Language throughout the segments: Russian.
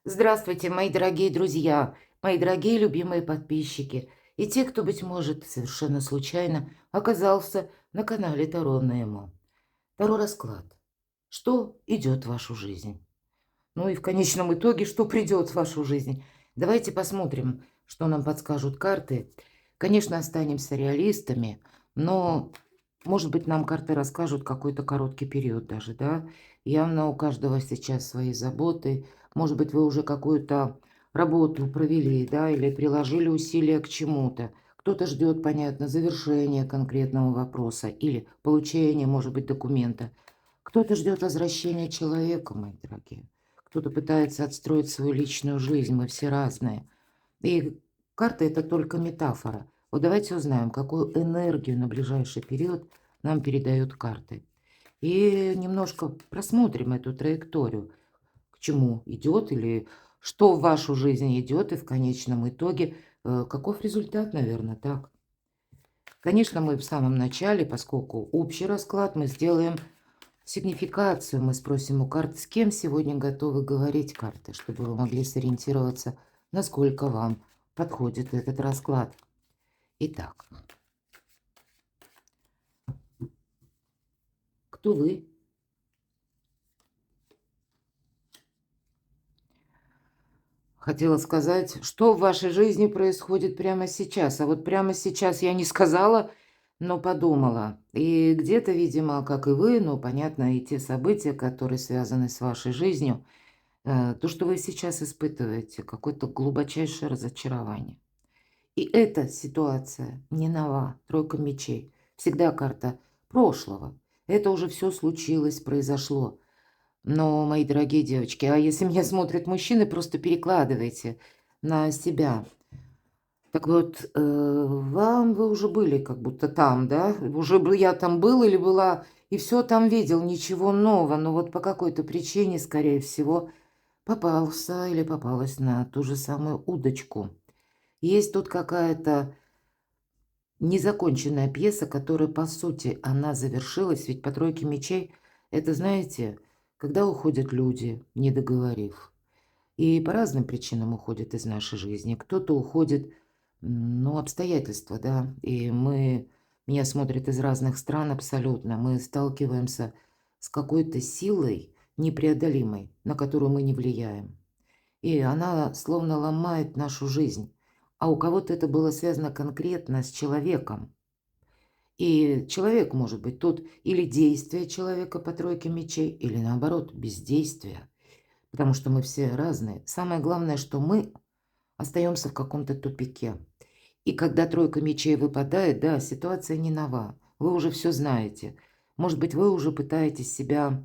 Здравствуйте, мои дорогие друзья, мои дорогие любимые подписчики и те, кто, быть может, совершенно случайно оказался на канале Таро Немо. Таро расклад. Что идет в вашу жизнь? Ну и в конечном итоге, что придет в вашу жизнь? Давайте посмотрим, что нам подскажут карты. Конечно, останемся реалистами, но, может быть, нам карты расскажут какой-то короткий период даже, да? Явно у каждого сейчас свои заботы. Может быть, вы уже какую-то работу провели, да, или приложили усилия к чему-то. Кто-то ждет, понятно, завершения конкретного вопроса или получения, может быть, документа. Кто-то ждет возвращения человека, мои дорогие. Кто-то пытается отстроить свою личную жизнь, мы все разные. И карта – это только метафора. Вот давайте узнаем, какую энергию на ближайший период нам передают карты. И немножко просмотрим эту траекторию, к чему идет или что в вашу жизнь идет, и в конечном итоге каков результат, наверное, так. Конечно, мы в самом начале, поскольку общий расклад, мы сделаем сигнификацию. Мы спросим у карт, с кем сегодня готовы говорить карты, чтобы вы могли сориентироваться, насколько вам подходит этот расклад. Итак, кто вы? Хотела сказать, что в вашей жизни происходит прямо сейчас. А вот прямо сейчас я не сказала, но подумала. И где-то, видимо, как и вы, ну, понятно, и те события, которые связаны с вашей жизнью, то, что вы сейчас испытываете, какое-то глубочайшее разочарование. И эта ситуация не нова, тройка мечей. Всегда карта прошлого. Это уже все случилось, произошло. Но, мои дорогие девочки, а если меня смотрят мужчины, просто перекладывайте на себя. Так вот, вы уже были как будто там, да? Уже бы я там был или была, и все там видел, ничего нового. Но вот по какой-то причине, скорее всего, попался или попалась на ту же самую удочку. Есть тут какая-то незаконченная пьеса, которая, по сути, она завершилась. Ведь по тройке мечей это, знаете, когда уходят люди, не договорив. И по разным причинам уходят из нашей жизни. Кто-то уходит, ну, обстоятельства, да. И меня смотрят из разных стран абсолютно. Мы сталкиваемся с какой-то силой непреодолимой, на которую мы не влияем. И она словно ломает нашу жизнь. А у кого-то это было связано конкретно с человеком. И человек может быть тут или действие человека по тройке мечей, или наоборот, бездействие. Потому что мы все разные. Самое главное, что мы остаемся в каком-то тупике. И когда тройка мечей выпадает, да, ситуация не нова. Вы уже все знаете. Может быть, вы уже пытаетесь себя,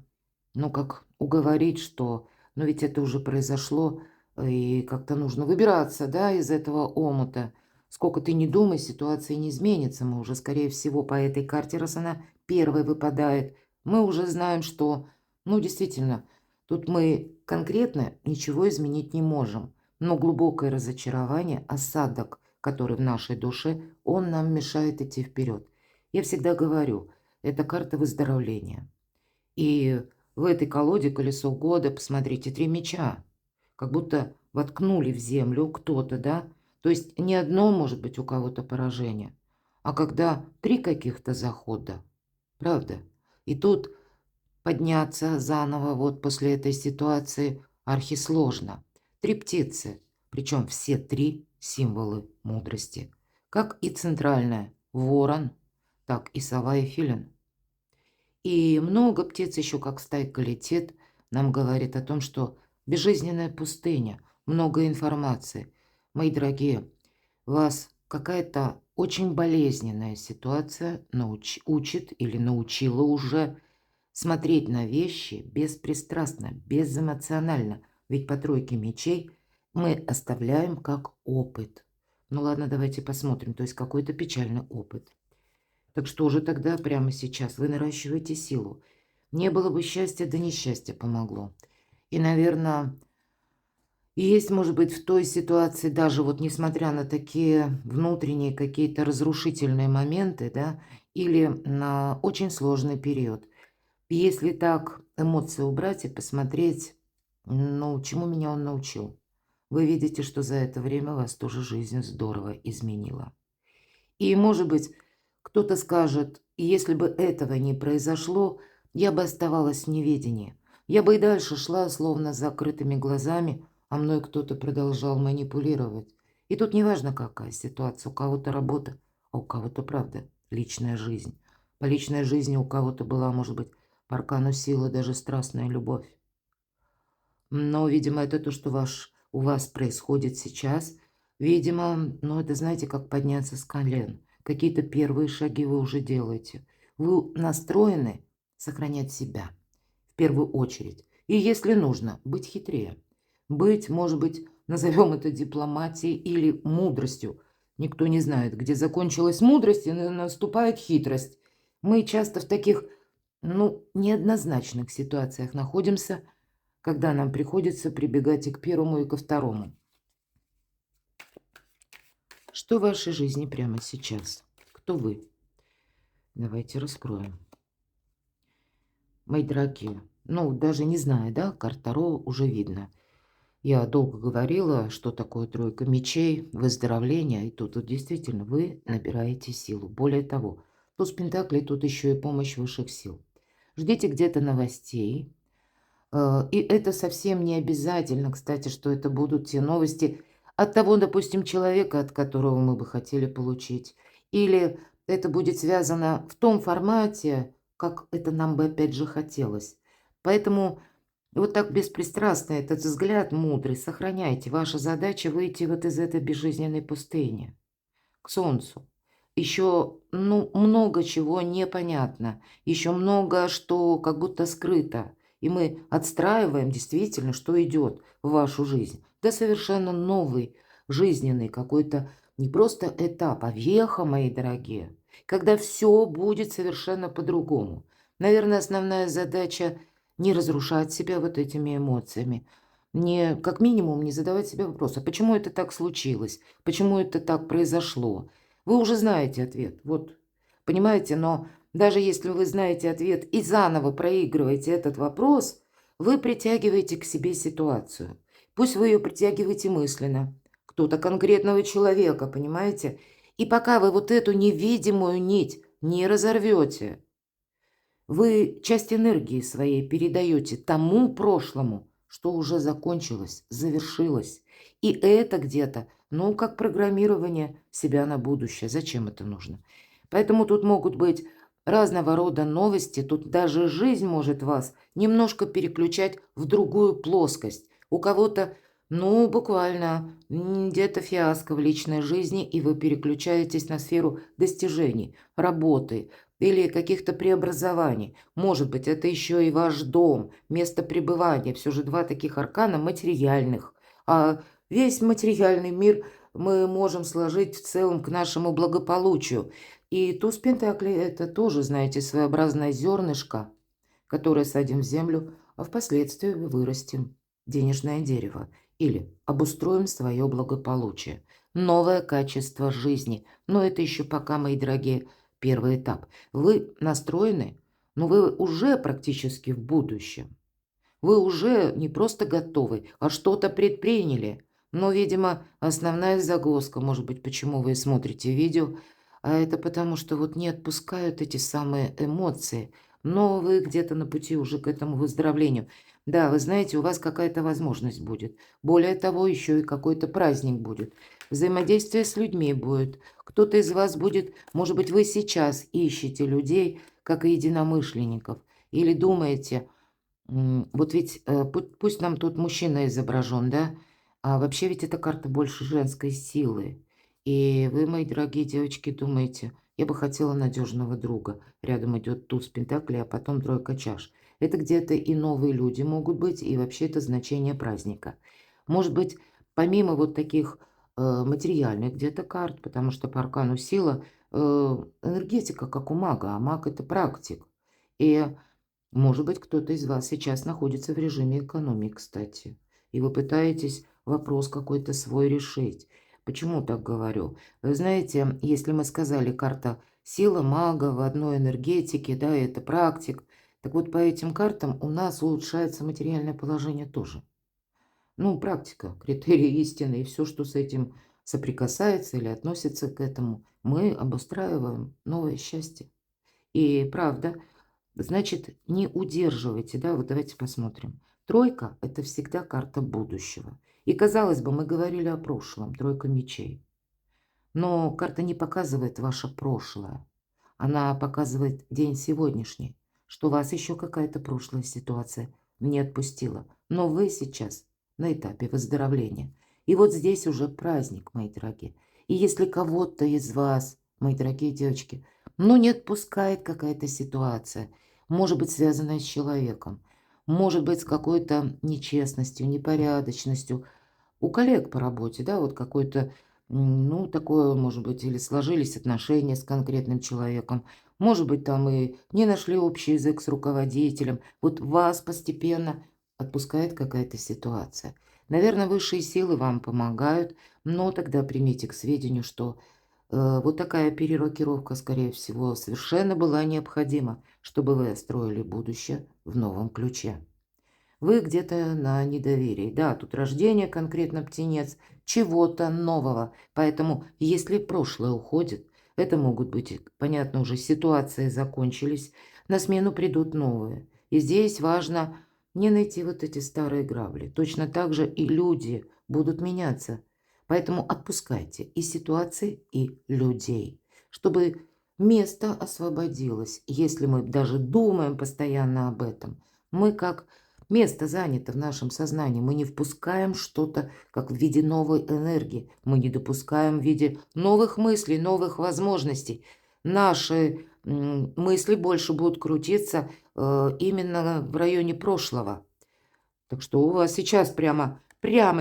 ну, как уговорить, что, ну, ведь это уже произошло, и как-то нужно выбираться, да, из этого омута. Сколько ты не думай, ситуация не изменится. Мы уже, скорее всего, по этой карте, раз она первой выпадает, мы уже знаем, что, ну, действительно, тут мы конкретно ничего изменить не можем. Но глубокое разочарование, осадок, который в нашей душе, он нам мешает идти вперед. Я всегда говорю, это карта выздоровления. И в этой колоде колесо года, посмотрите, 3 меча. Как будто воткнули в землю кто-то, да? То есть не одно может быть у кого-то поражение, а когда 3 каких-то захода. Правда? И тут подняться заново вот после этой ситуации архисложно. 3 птицы, причем все 3 символы мудрости. Как и центральная ворон, так и сова и филин. И много птиц еще как стайка летит, нам говорит о том, что безжизненная пустыня, много информации. Мои дорогие, вас какая-то очень болезненная ситуация учит или научила уже смотреть на вещи беспристрастно, безэмоционально. Ведь по тройке мечей мы оставляем как опыт. Ну ладно, давайте посмотрим, то есть какой-то печальный опыт. Так что же тогда прямо сейчас вы наращиваете силу? Не было бы счастья, да несчастье помогло. И, наверное, есть, может быть, в той ситуации, даже вот несмотря на такие внутренние какие-то разрушительные моменты, да, или на очень сложный период. Если так эмоции убрать и посмотреть, Ну, чему меня он научил? Вы видите, что за это время вас тоже жизнь здорово изменила. И, может быть, кто-то скажет: если бы этого не произошло, я бы оставалась в неведении. Я бы и дальше шла, словно с закрытыми глазами, а мной кто-то продолжал манипулировать. И тут неважно, какая ситуация. У кого-то работа, а у кого-то, правда, личная жизнь. По личной жизни у кого-то была, может быть, по аркану силы даже страстная любовь. Но, видимо, это то, что у вас происходит сейчас. Видимо, ну, это, знаете, как подняться с колен. Какие-то первые шаги вы уже делаете. Вы настроены сохранять себя в первую очередь. И если нужно, быть хитрее. Быть, может быть, назовем это дипломатией или мудростью. Никто не знает, где закончилась мудрость и наступает хитрость. Мы часто в таких, ну, неоднозначных ситуациях находимся, когда нам приходится прибегать и к первому, и ко второму. Что в вашей жизни прямо сейчас? Кто вы? Давайте раскроем. Мои дорогие, ну, даже не зная, да, карт Таро уже видно. Я долго говорила, что такое тройка мечей, выздоровление, и тут вот действительно вы набираете силу. Более того, туз Пентаклей тут еще и помощь высших сил. Ждите где-то новостей. И это совсем не обязательно, кстати, что это будут те новости от того, допустим, человека, от которого мы бы хотели получить. Или это будет связано в том формате, как это нам бы опять же хотелось. Поэтому вот так беспристрастно этот взгляд мудрый сохраняйте. Ваша задача выйти вот из этой безжизненной пустыни к солнцу. Еще, ну, много чего непонятно, еще много что как будто скрыто. И мы отстраиваем действительно, что идет в вашу жизнь. Да совершенно новый жизненный какой-то не просто этап, а веха, мои дорогие, когда все будет совершенно по-другому. Наверное, основная задача не разрушать себя вот этими эмоциями, не, как минимум, не задавать себе вопрос, а почему это так случилось, почему это так произошло. Вы уже знаете ответ, вот, понимаете, но даже если вы знаете ответ и заново проигрываете этот вопрос, вы притягиваете к себе ситуацию. Пусть вы ее притягиваете мысленно, кто-то конкретного человека, понимаете? И пока вы вот эту невидимую нить не разорвете, вы часть энергии своей передаете тому прошлому, что уже закончилось, завершилось. И это где-то, ну, как программирование себя на будущее. Зачем это нужно? Поэтому тут могут быть разного рода новости. Тут даже жизнь может вас немножко переключать в другую плоскость. У кого-то, ну, буквально где-то фиаско в личной жизни, и вы переключаетесь на сферу достижений, работы, или каких-то преобразований. Может быть, это еще и ваш дом, место пребывания. Все же два таких аркана материальных. А весь материальный мир мы можем сложить в целом к нашему благополучию. И туз Пентаклей – это тоже, знаете, своеобразное зернышко, которое садим в землю, а впоследствии вырастим денежное дерево. Или обустроим свое благополучие. Новое качество жизни. Но это еще пока, мои дорогие, первый этап. Вы настроены, но вы уже практически в будущем. Вы уже не просто готовы, а что-то предприняли. Но, видимо, основная загвоздка, может быть, почему вы смотрите видео, а это потому, что вот не отпускают эти самые эмоции. Но вы где-то на пути уже к этому выздоровлению. Да, вы знаете, у вас какая-то возможность будет. Более того, еще и какой-то праздник будет. Взаимодействие с людьми будет. Кто-то из вас будет, может быть, вы сейчас ищете людей, как и единомышленников. Или думаете, вот ведь, пусть нам тут мужчина изображен, да, а вообще ведь эта карта больше женской силы. И вы, мои дорогие девочки, думаете: "Я бы хотела надежного друга". Рядом идет туз пентаклей, а потом тройка чаш. Это где-то и новые люди могут быть, и вообще это значение праздника. Может быть, помимо вот таких, материальных где-то карт, потому что по аркану сила, энергетика как у мага, а маг – это практик. И может быть, кто-то из вас сейчас находится в режиме экономии, кстати, и вы пытаетесь вопрос какой-то свой решить. Почему так говорю? Вы знаете, если мы сказали карта сила мага в одной энергетике, да, это практик, так вот по этим картам у нас улучшается материальное положение тоже. Ну, практика, критерии истины и все, что с этим соприкасается или относится к этому, мы обустраиваем новое счастье. И правда, значит, не удерживайте, да, вот давайте посмотрим. Тройка– это всегда карта будущего. И, казалось бы, мы говорили о прошлом, тройка мечей. Но карта не показывает ваше прошлое. Она показывает день сегодняшний, что вас еще какая-то прошлая ситуация не отпустила. Но вы сейчас на этапе выздоровления. И вот здесь уже праздник, мои дорогие. И если кого-то из вас, мои дорогие девочки, ну не отпускает какая-то ситуация, может быть связанная с человеком, может быть с какой-то нечестностью, непорядочностью, у коллег по работе, да, вот какой-то, ну, такое, может быть, или сложились отношения с конкретным человеком, может быть, там и не нашли общий язык с руководителем. Вот вас постепенно отпускает какая-то ситуация. Наверное, высшие силы вам помогают, но тогда примите к сведению, что вот такая перерокировка, скорее всего, совершенно была необходима, чтобы вы строили будущее в новом ключе. Вы где-то на недоверии. Да, тут рождение, конкретно птенец, чего-то нового. Поэтому, если прошлое уходит, это могут быть, понятно, уже ситуации закончились, на смену придут новые. И здесь важно не найти вот эти старые грабли. Точно так же и люди будут меняться. Поэтому отпускайте и ситуации, и людей, чтобы место освободилось. Если мы даже думаем постоянно об этом, мы как место занято в нашем сознании. Мы не впускаем что-то, как в виде новой энергии. Мы не допускаем в виде новых мыслей, новых возможностей. Наши мысли больше будут крутиться именно в районе прошлого. Так что у вас сейчас прямо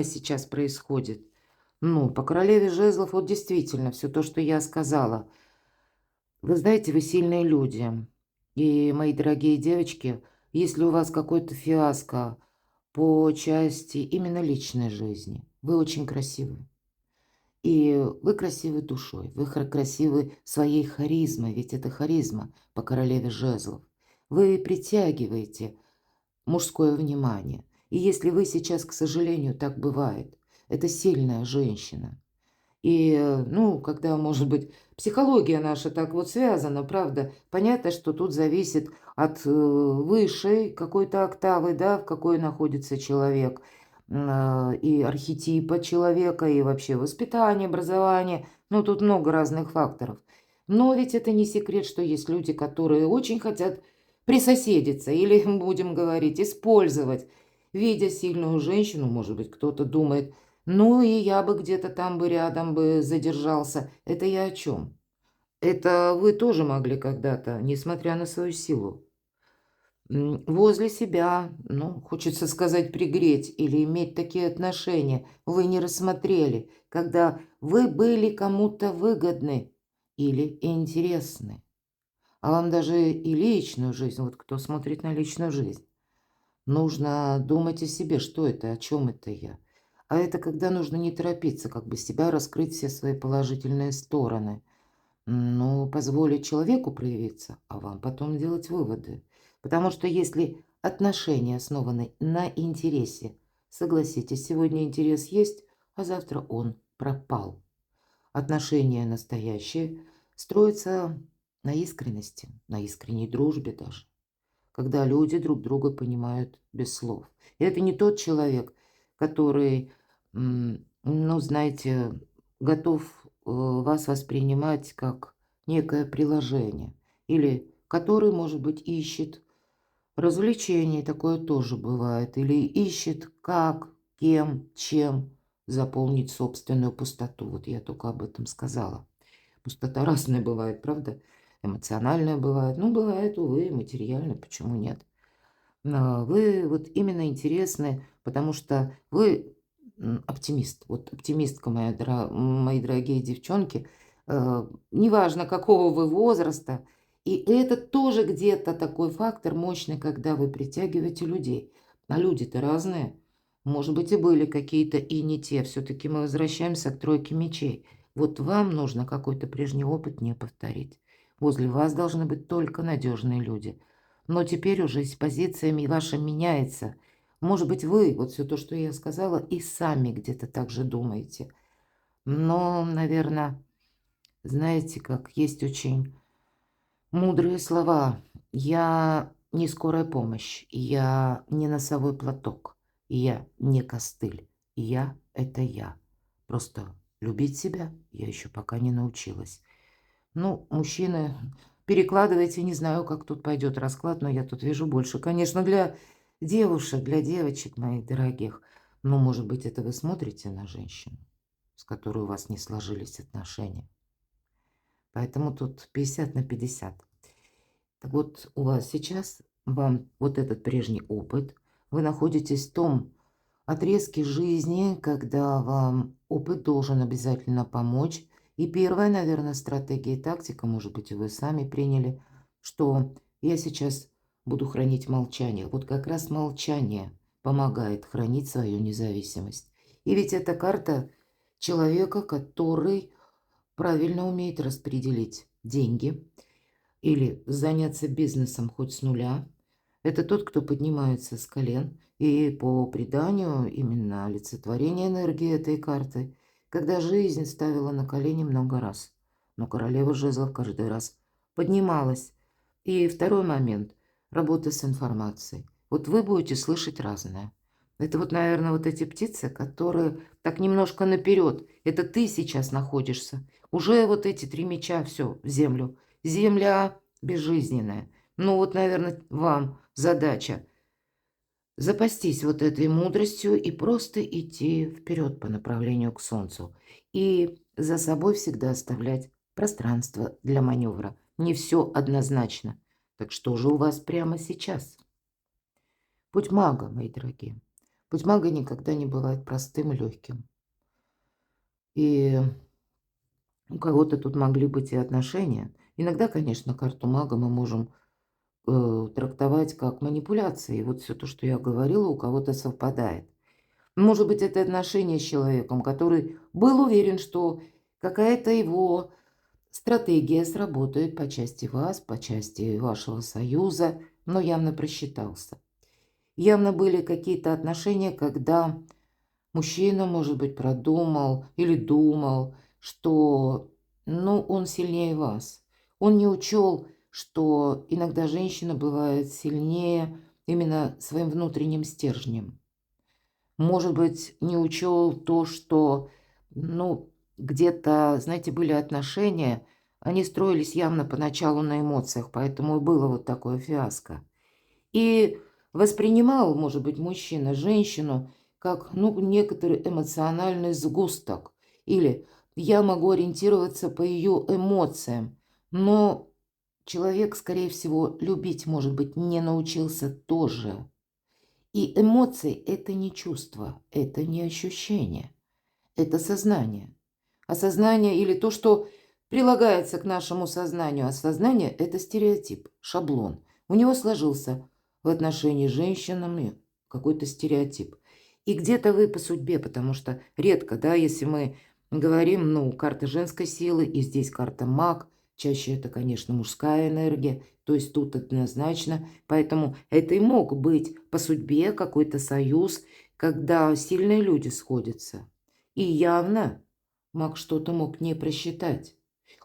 сейчас происходит. Ну, по королеве жезлов, вот действительно, все то, что я сказала. Вы знаете, вы сильные люди. И, мои дорогие девочки, если у вас какой-то фиаско по части именно личной жизни, вы очень красивы. И вы красивы душой, вы красивы своей харизмой, ведь это харизма по королеве жезлов. Вы притягиваете мужское внимание. И если вы сейчас, к сожалению, так бывает, это сильная женщина, и, ну, когда, может быть, психология наша так вот связана, правда, понятно, что тут зависит от высшей какой-то октавы, да, в какой находится человек, и архетипа человека, и вообще воспитания, образования. Ну, тут много разных факторов. Но ведь это не секрет, что есть люди, которые очень хотят присоседиться или, будем говорить, использовать. Видя сильную женщину, может быть, кто-то думает, ну и я бы где-то там бы рядом бы задержался. Это я о чем? Это вы тоже могли когда-то, несмотря на свою силу, возле себя, ну, хочется сказать, пригреть или иметь такие отношения. Вы не рассмотрели, когда вы были кому-то выгодны или интересны. А вам даже и личную жизнь, вот кто смотрит на личную жизнь, нужно думать о себе, что это, о чем это я. А это когда нужно не торопиться, как бы себя раскрыть все свои положительные стороны. Ну, позволить человеку проявиться, а вам потом делать выводы. Потому что если отношения основаны на интересе, согласитесь, сегодня интерес есть, а завтра он пропал. Отношения настоящие строятся на искренности, на искренней дружбе даже, когда люди друг друга понимают без слов. И это не тот человек, который, ну, знаете, готов вас воспринимать как некое приложение, или который, может быть, ищет развлечений, такое тоже бывает, или ищет как, кем, чем заполнить собственную пустоту. Вот я только об этом сказала. Пустота разная бывает, правда? Эмоциональная бывает. Ну, бывает, увы, материальная, почему нет? Вы вот именно интересны, потому что вы оптимист. Вот оптимистка моя, мои дорогие девчонки, неважно какого вы возраста, и это тоже где-то такой фактор мощный, когда вы притягиваете людей. А люди-то разные. Может быть, и были какие-то и не те. Все-таки мы возвращаемся к тройке мечей. Вот вам нужно какой-то прежний опыт не повторить. Возле вас должны быть только надежные люди. Но теперь уже с позициями ваша меняется. Может быть, вы вот все то, что я сказала, и сами где-то так же думаете. Но, наверное, знаете, как есть очень мудрые слова. Я не скорая помощь, я не носовой платок, я не костыль. Я — это я. Просто любить себя я еще пока не научилась. Ну, мужчины, перекладывайте, не знаю, как тут пойдет расклад, но я тут вижу больше, конечно, для девушек, для девочек моих дорогих. Но, может быть, это вы смотрите на женщину, с которой у вас не сложились отношения. Поэтому тут 50 на 50. Так вот, у вас сейчас, вам вот этот прежний опыт, вы находитесь в том отрезке жизни, когда вам опыт должен обязательно помочь. И первая, наверное, стратегия и тактика, может быть, и вы сами приняли, что я сейчас буду хранить молчание. Вот как раз молчание помогает хранить свою независимость. И ведь это карта человека, который правильно умеет распределить деньги, или заняться бизнесом хоть с нуля. Это тот, кто поднимается с колен. И по преданию именно олицетворение энергии этой карты, когда жизнь ставила на колени много раз, но королева жезлов каждый раз поднималась. И второй момент — работа с информацией. Вот вы будете слышать разное. Это вот, наверное, вот эти птицы, которые так немножко наперед. Это ты сейчас находишься. Уже вот эти 3 меча, все, в землю. Земля безжизненная. Ну вот, наверное, вам задача запастись вот этой мудростью и просто идти вперед по направлению к Солнцу. И за собой всегда оставлять пространство для маневра. Не все однозначно. Так что же у вас прямо сейчас? Путь мага, мои дорогие. Путь мага никогда не бывает простым и легким. И у кого-то тут могли быть и отношения. Иногда, конечно, карту мага мы можем трактовать как манипуляции. И вот все то, что я говорила, у кого-то совпадает. Может быть, это отношения с человеком, который был уверен, что какая-то его стратегия сработает по части вас, по части вашего союза, но явно просчитался. Явно были какие-то отношения, когда мужчина, может быть, продумал или думал, что, ну, он сильнее вас. Он не учел, что иногда женщина бывает сильнее именно своим внутренним стержнем. Может быть, не учел то, что, ну, где-то, знаете, были отношения, они строились явно поначалу на эмоциях, поэтому и было вот такое фиаско. И воспринимал, может быть, мужчина женщину как, ну, некоторый эмоциональный сгусток. Или я могу ориентироваться по ее эмоциям. Но человек, скорее всего, любить, может быть, не научился тоже. И эмоции — это не чувство, это не ощущение, это сознание. А сознание или то, что прилагается к нашему сознанию, а сознание — это стереотип, шаблон. У него сложился в отношении с женщинами какой-то стереотип. И где-то вы по судьбе, потому что редко, да, если мы говорим, ну, карта женской силы, и здесь карта маг, чаще это, конечно, мужская энергия, то есть тут однозначно. Поэтому это и мог быть по судьбе какой-то союз, когда сильные люди сходятся. И явно маг что-то мог не просчитать.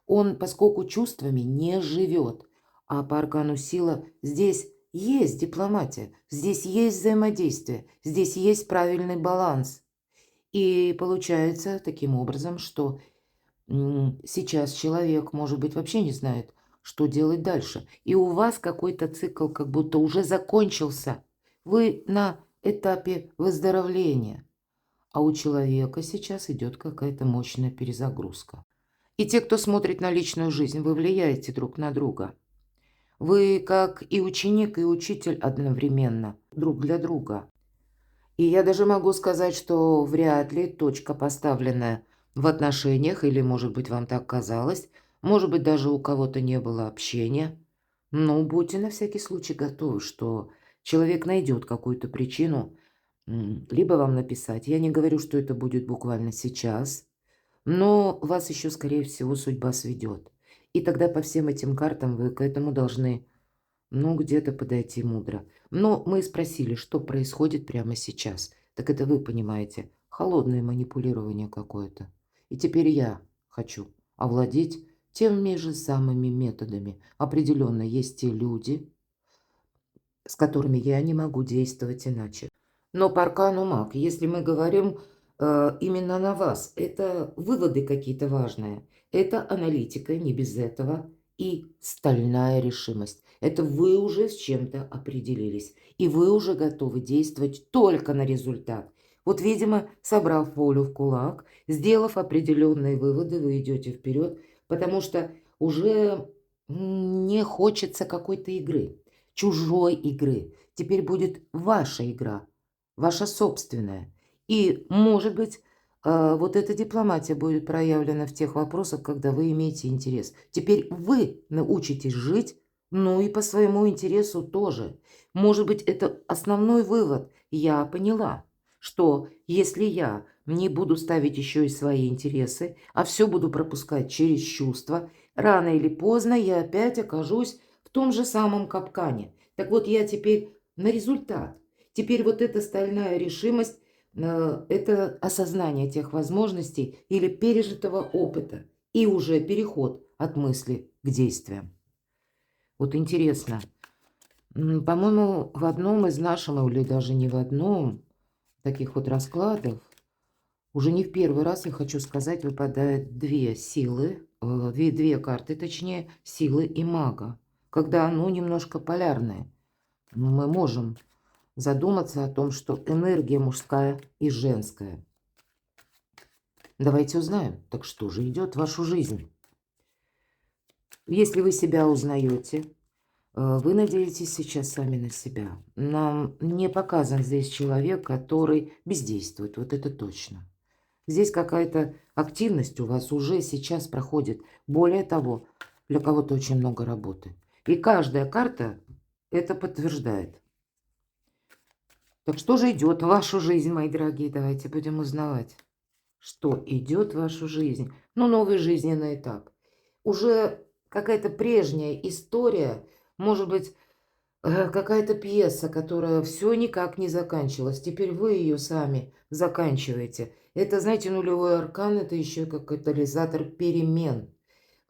Он, поскольку чувствами не живет, а по аркану сила здесь есть дипломатия, здесь есть взаимодействие, здесь есть правильный баланс. И получается таким образом, что сейчас человек, может быть, вообще не знает, что делать дальше. И у вас какой-то цикл как будто уже закончился. Вы на этапе выздоровления. А у человека сейчас идет какая-то мощная перезагрузка. И те, кто смотрит на личную жизнь, вы влияете друг на друга. Вы как и ученик, и учитель одновременно друг для друга. И я даже могу сказать, что вряд ли точка, поставленная в отношениях, или, может быть, вам так казалось, может быть, даже у кого-то не было общения. Но будьте на всякий случай готовы, что человек найдет какую-то причину, либо вам написать. Я не говорю, что это будет буквально сейчас, но вас еще, скорее всего, судьба сведет. И тогда по всем этим картам вы к этому должны Ну, где-то подойти мудро. Но мы спросили, что происходит прямо сейчас. Так это вы понимаете, холодное манипулирование какое-то. И теперь я хочу овладеть теми же самыми методами. Определенно есть те люди, с которыми я не могу действовать иначе. Но по аркану маг, если мы говорим именно на вас, это выводы какие-то важные, это аналитика, не без этого, и стальная решимость. Это вы уже с чем-то определились, и вы уже готовы действовать только на результат. Вот, видимо, собрав волю в кулак, сделав определенные выводы, вы идете вперед, потому что уже не хочется какой-то игры, чужой игры. Теперь будет ваша игра, ваша собственная. И, может быть, вот эта дипломатия будет проявлена в тех вопросах, когда вы имеете интерес. Теперь вы научитесь жить, ну и по своему интересу тоже. Может быть, это основной вывод. Я поняла, что если я не буду ставить еще и свои интересы, а все буду пропускать через чувства, рано или поздно я опять окажусь в том же самом капкане. Так вот, я теперь на результат. Теперь вот эта стальная решимость, это осознание тех возможностей или пережитого опыта и уже переход от мысли к действиям. Вот интересно, по-моему, в одном из наших, или даже не в одном, таких вот раскладов, уже не в первый раз, я хочу сказать, выпадают две силы, две карты, точнее, силы и мага, когда оно немножко полярное. Но мы можем задуматься о том, что энергия мужская и женская. Давайте узнаем, так что же идет в вашу жизнь. Если вы себя узнаете, вы надеетесь сейчас сами на себя. Нам не показан здесь человек, который бездействует, вот это точно. Здесь какая-то активность у вас уже сейчас проходит. Более того, для кого-то очень много работы. И каждая карта это подтверждает. Так что же идет в вашу жизнь, мои дорогие? Давайте будем узнавать, что идет в вашу жизнь. Ну, новый жизненный этап. Уже какая-то прежняя история, может быть, какая-то пьеса, которая все никак не заканчивалась. Теперь вы ее сами заканчиваете. Это, знаете, нулевой аркан, это еще как катализатор перемен.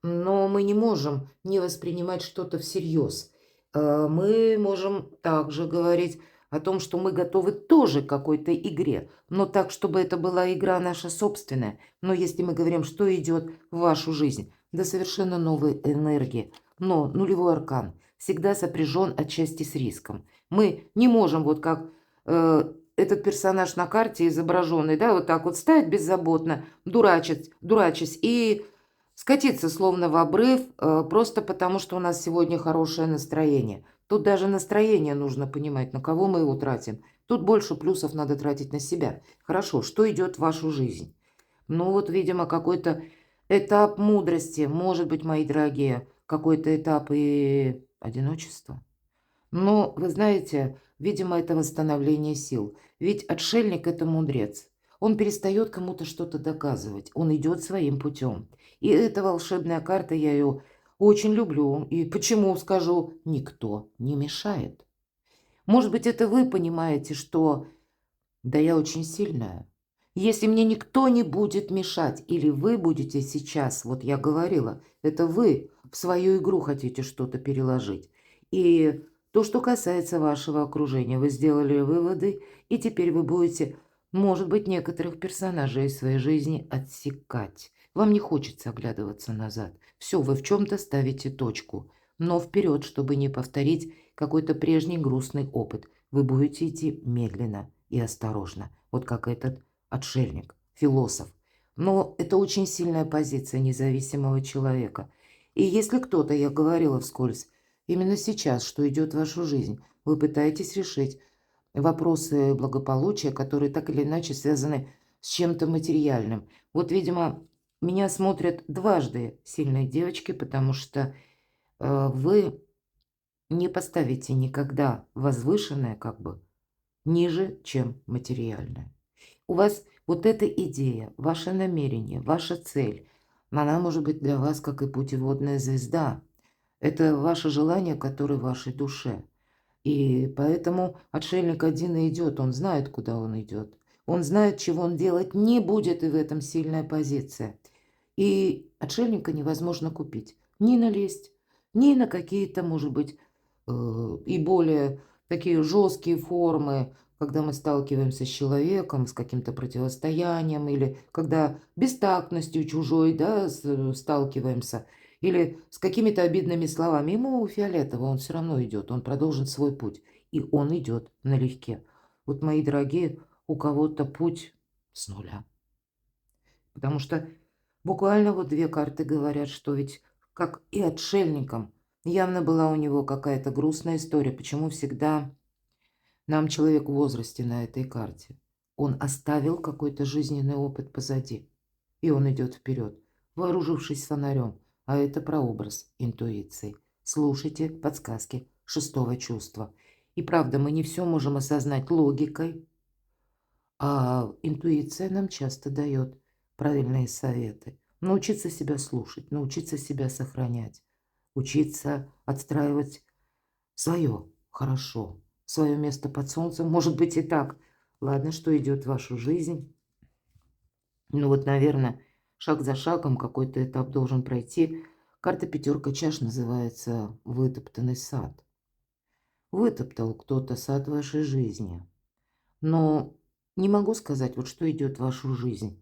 Но мы не можем не воспринимать что-то всерьез. Мы можем также говорить о том, что мы готовы тоже к какой-то игре, но так, чтобы это была игра наша собственная. Но если мы говорим, что идет в вашу жизнь, да совершенно новые энергии. Но нулевой аркан всегда сопряжен отчасти с риском. Мы не можем вот как этот персонаж на карте изображенный, да, вот так вот стать беззаботно, дурачась и скатиться словно в обрыв, просто потому, что у нас сегодня хорошее настроение. Тут даже настроение нужно понимать, на кого мы его тратим. Тут больше плюсов надо тратить на себя. Хорошо, что идет в вашу жизнь? Ну вот, видимо, какой-то этап мудрости, может быть, мои дорогие, какой-то этап и одиночества. Но, вы знаете, видимо, это восстановление сил. Ведь отшельник– это мудрец. Он перестает кому-то что-то доказывать. Он идет своим путем. И эта волшебная карта, я ее очень люблю. И почему, скажу, никто не мешает. Может быть, это вы понимаете, что да я очень сильная. Если мне никто не будет мешать, или вы будете сейчас, вот я говорила, это вы в свою игру хотите что-то переложить. И то, что касается вашего окружения, вы сделали выводы, и теперь вы будете, может быть, некоторых персонажей из своей жизни отсекать. Вам не хочется оглядываться назад. Все, вы в чем-то ставите точку. Но вперед, чтобы не повторить какой-то прежний грустный опыт, вы будете идти медленно и осторожно, вот как этот отшельник, философ. Но это очень сильная позиция независимого человека. И если кто-то, я говорила вскользь, именно сейчас, что идет в вашу жизнь, вы пытаетесь решить вопросы благополучия, которые так или иначе связаны с чем-то материальным. Вот, видимо, меня смотрят дважды сильные девочки, потому что вы не поставите никогда возвышенное как бы ниже, чем материальное. У вас вот эта идея, ваше намерение, ваша цель, она может быть для вас как и путеводная звезда. Это ваше желание, которое в вашей душе. И поэтому отшельник один и идет, он знает, куда он идет. Он знает, чего он делать не будет, и в этом сильная позиция. И отшельника невозможно купить. Ни налезть, ни на какие-то, может быть, и более такие жесткие формы, когда мы сталкиваемся с человеком, с каким-то противостоянием, или когда бестактностью чужой, да, сталкиваемся, или с какими-то обидными словами. Ему фиолетово, он все равно идет, он продолжит свой путь. И он идет налегке. Вот, мои дорогие, у кого-то путь с нуля. Потому что буквально вот 2 карты говорят, что ведь как и отшельникам, явно была у него какая-то грустная история. Почему всегда нам человек в возрасте на этой карте? Он оставил какой-то жизненный опыт позади, и он идет вперед, вооружившись фонарем. А это прообраз интуиции. Слушайте подсказки шестого чувства. И правда, мы не все можем осознать логикой, а интуиция нам часто дает правильные советы. Научиться себя слушать, научиться себя сохранять, учиться отстраивать свое хорошо, свое место под солнцем. Может быть и так. Ладно, что идет в вашу жизнь. Ну вот, наверное, шаг за шагом какой-то этап должен пройти. Карта пятерка чаш называется «Вытоптанный сад». Вытоптал кто-то сад вашей жизни. Но не могу сказать, вот что идет в вашу жизнь.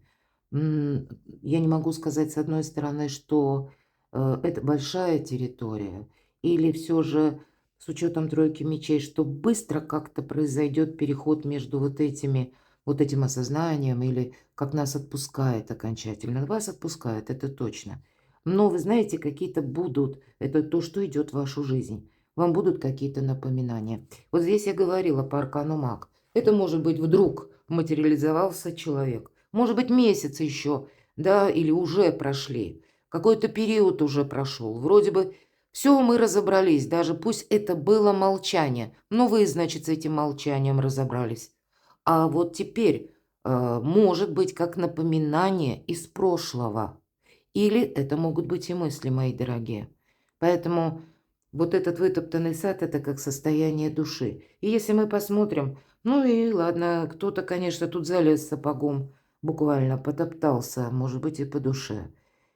Я не могу сказать, с одной стороны, что это большая территория, или все же с учетом тройки мечей, что быстро как-то произойдет переход между вот этим осознанием, или как нас отпускает окончательно. Вас отпускает, это точно. Но вы знаете, какие-то будут, это то, что идет в вашу жизнь. Вам будут какие-то напоминания. Вот здесь я говорила по аркану маг. Это может быть вдруг материализовался человек. Может быть месяц еще, да, или уже прошли. Какой-то период уже прошел. Вроде бы все мы разобрались, даже пусть это было молчание. Но вы, значит, с этим молчанием разобрались. А вот теперь может быть как напоминание из прошлого. Или это могут быть и мысли, мои дорогие. Поэтому вот этот вытоптанный сад – это как состояние души. И если мы посмотрим, ну и ладно, кто-то, конечно, тут залез сапогом, буквально потоптался, может быть, и по душе.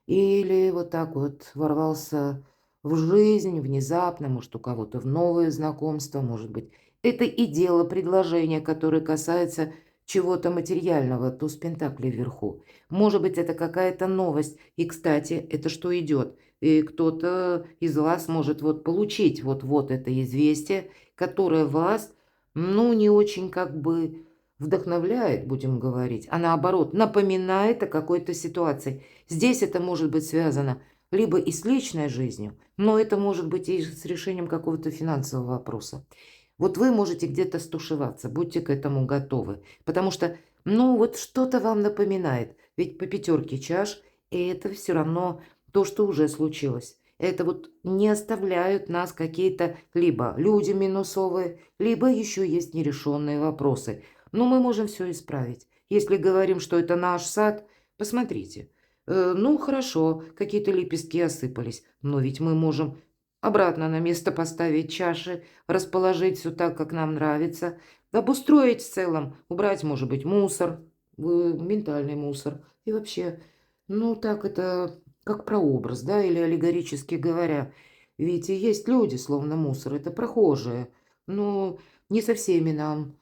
Или вот так вот ворвался в жизнь внезапно, может, у кого-то в новые знакомства, может быть. Это и дело предложения, которое касается чего-то материального, туз пентаклей вверху. Может быть, это какая-то новость. И, кстати, это что идет? И кто-то из вас может вот получить вот это известие, которое вас, ну, не очень как бы вдохновляет, будем говорить, а наоборот, напоминает о какой-то ситуации. Здесь это может быть связано либо и с личной жизнью, но это может быть и с решением какого-то финансового вопроса. Вот вы можете где-то стушеваться, будьте к этому готовы, потому что, ну, вот что-то вам напоминает, ведь по пятерке чаш, и это все равно то, что уже случилось. Это вот не оставляют нас какие-то либо люди минусовые, либо еще есть нерешенные вопросы. Но мы можем все исправить. Если говорим, что это наш сад, посмотрите. Ну, хорошо, какие-то лепестки осыпались, но ведь мы можем обратно на место поставить чаши, расположить все так, как нам нравится, обустроить в целом, убрать, может быть, мусор, ментальный мусор. И вообще, ну, так это как прообраз, да, или аллегорически говоря. Ведь и есть люди, словно мусор, это прохожие. Но не со всеми нам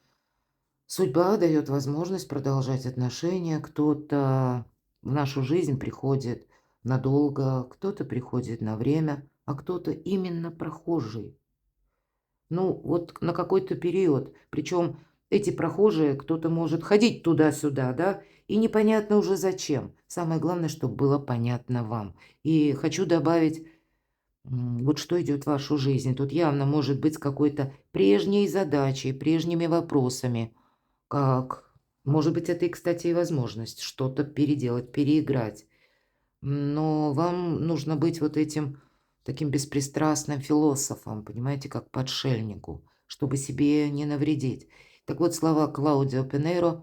судьба дает возможность продолжать отношения. Кто-то в нашу жизнь приходит надолго, кто-то приходит на время, а кто-то именно прохожий. Ну, вот на какой-то период. Причем эти прохожие, кто-то может ходить туда-сюда, да, и непонятно уже зачем. Самое главное, чтобы было понятно вам. И хочу добавить, вот что идет в вашу жизнь. Тут явно может быть с какой-то прежней задачей, прежними вопросами. Как? Может быть, это и, кстати, и возможность что-то переделать, переиграть. Но вам нужно быть вот этим таким беспристрастным философом, понимаете, как подшельнику, чтобы себе не навредить. Так вот, слова Клаудио Пинейро: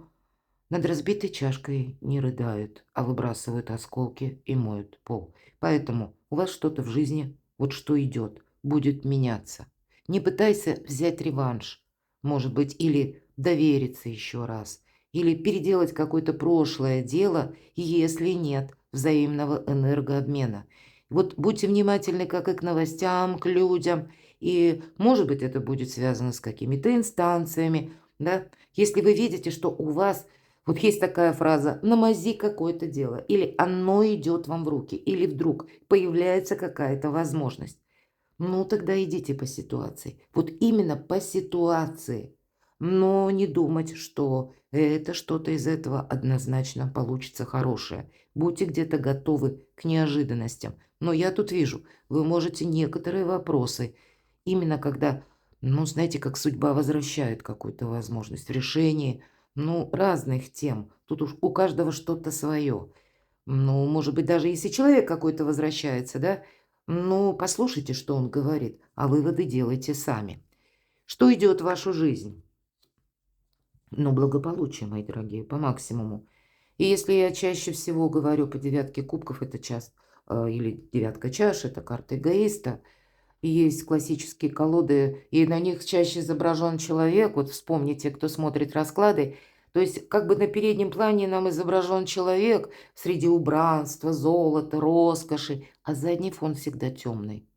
«Над разбитой чашкой не рыдают, а выбрасывают осколки и моют пол». Поэтому у вас что-то в жизни вот что идет, будет меняться. Не пытайся взять реванш, может быть, или довериться еще раз, или переделать какое-то прошлое дело, если нет взаимного энергообмена. Вот будьте внимательны как и к новостям, к людям, и, может быть, это будет связано с какими-то инстанциями, да. Если вы видите, что у вас, вот есть такая фраза «намази какое-то дело», или «оно идет вам в руки», или вдруг появляется какая-то возможность, ну, тогда идите по ситуации. Вот именно по ситуации. Но не думать, что это что-то из этого однозначно получится хорошее. Будьте где-то готовы к неожиданностям. Но я тут вижу, вы можете некоторые вопросы, именно когда, ну, знаете, как судьба возвращает какую-то возможность в решении, ну, разных тем. Тут уж у каждого что-то свое. Ну, может быть, даже если человек какой-то возвращается, да, ну, послушайте, что он говорит, а выводы делайте сами. Что идет в вашу жизнь? Ну, благополучие, мои дорогие, по максимуму. И если я чаще всего говорю по девятке кубков, это часто, или девятка чаш, это карта эгоиста, и есть классические колоды, и на них чаще изображен человек. Вот вспомните, кто смотрит расклады. То есть как бы на переднем плане нам изображен человек среди убранства, золота, роскоши, а задний фон всегда темный.